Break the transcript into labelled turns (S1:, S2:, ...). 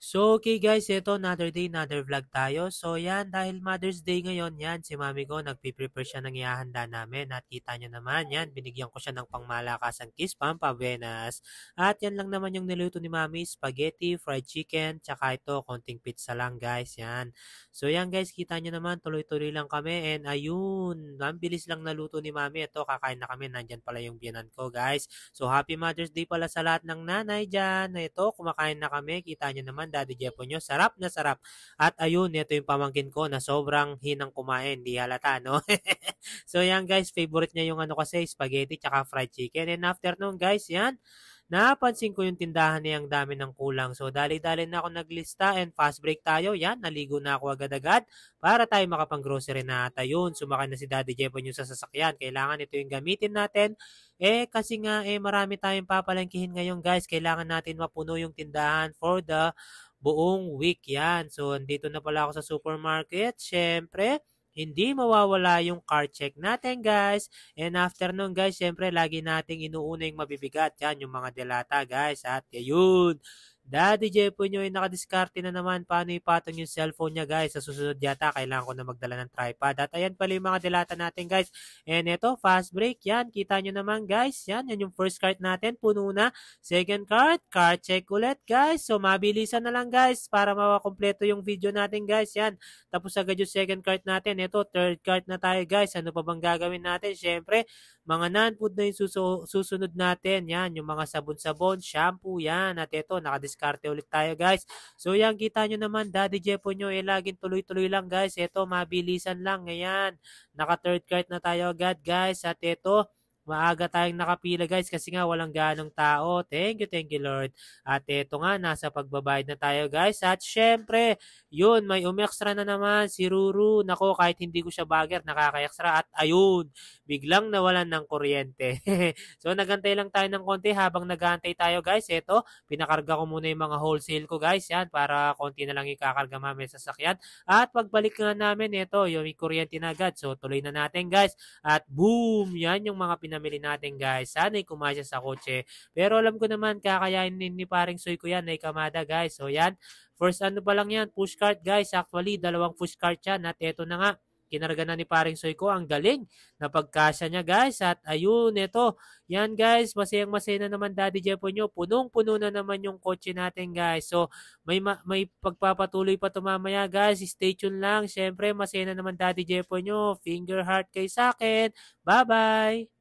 S1: So, okay guys, ito another day, another vlog tayo. So, yan, dahil Mother's Day ngayon, yan, si mami ko, nagpiprepare siya ng ihahanda namin. At kita nyo naman, yan, binigyan ko siya ng pangmalakasang kiss, pampabenas. At yan lang naman yung niluto ni mami, spaghetti, fried chicken, tsaka ito, konting pizza lang guys, yan. So, yan guys, kita nyo naman, tuloy-tuloy lang kami. And ayun, ang bilis lang naluto ni mami. Ito, kakain na kami, nandyan pala yung biyanan ko guys. So, happy Mother's Day pala sa lahat ng nanay dyan. Ito, kumakain na kami. Kita nyo naman, Daddy Jepo nyo. Sarap na sarap. At ayun, ito yung pamangkin ko na sobrang hinang kumain. Di halata, no? So, yan guys, favorite niya yung ano kasi, spaghetti tsaka fried chicken. And after nun guys, yan, napansin ko yung tindahan niya ang dami ng kulang. So, dali-dali na ako naglista and fast break tayo. Yan, naligo na ako agad-agad para tayo makapang-grocery na. At ayun, sumakay na si Daddy Jepo nyo sa sasakyan. Kailangan ito yung gamitin natin. Kasi nga, marami tayong papalangkihin ngayon guys. Kailangan natin mapuno yung tindahan for the buong week yan. So, andito na pala ako sa supermarket. Syempre, hindi mawawala yung car check natin guys. And after nun guys, syempre lagi nating inuuna yung mabibigat. Yan, yung mga delata guys. At yun, Daddy Jepo nyo ay nakadiskarte na naman paano ipatong yung cellphone niya guys. Sa susunod yata, kailangan ko na magdala ng tripod. At ayan pala yung mga delata natin guys. And ito, fast break. Yan, kita nyo naman guys. Yan yung first cart natin. Puno na. Second cart, car check ulit guys. So mabilisan na lang guys para mawakompleto yung video natin guys. Yan, tapos agad yung second cart natin. Ito, third cart na tayo guys. Ano pa bang gagawin natin? Syempre, mga non-food na yung susunod natin. Yan, yung mga sabon-sabon, shampoo, yan. At ito, nakadiskarte ulit tayo guys. So yan, kita nyo naman, Daddy Jepo nyo, laging tuloy-tuloy lang guys. Ito, mabilisan lang. Ngayon, naka-third cart na tayo agad guys. At ito, maaga tayong nakapila guys kasi nga walang ganong tao. Thank you Lord. At eto nga, nasa pagbabayad na tayo guys. At syempre, yun, may umextra na naman si Ruru. Nako, kahit hindi ko siya bagger, nakaka-extra. At ayun, biglang nawalan ng kuryente. So, nagantay lang tayo ng konti habang nagantay tayo guys. Eto, pinakarga ko muna yung mga wholesale ko guys. Yan, para konti na lang ikakarga mamaya sa sakyan. At pagbalik nga namin, eto, yung may kuryente na agad. So, tuloy na natin guys. At boom! Yan yung mga pinamili natin guys. Sana'y kumasya sa kotse. Pero alam ko naman, kakayanin ni paring Soy ko yan, ay kamada guys. So yan, first ano pa lang yan, push cart guys. Actually, dalawang push cart yan. At eto na nga, kinarga na ni paring Soy ko. Ang galing na pagkasya niya guys. At ayun, eto. Yan guys, masayang-masaya na naman Daddy Jepo nyo. Punong-puno na naman yung kotse natin guys. So, may pagpapatuloy pa ito mamaya guys. Stay tuned lang. Siyempre, masaya na naman Daddy Jepo nyo. Finger heart kay sa akin. Bye-bye!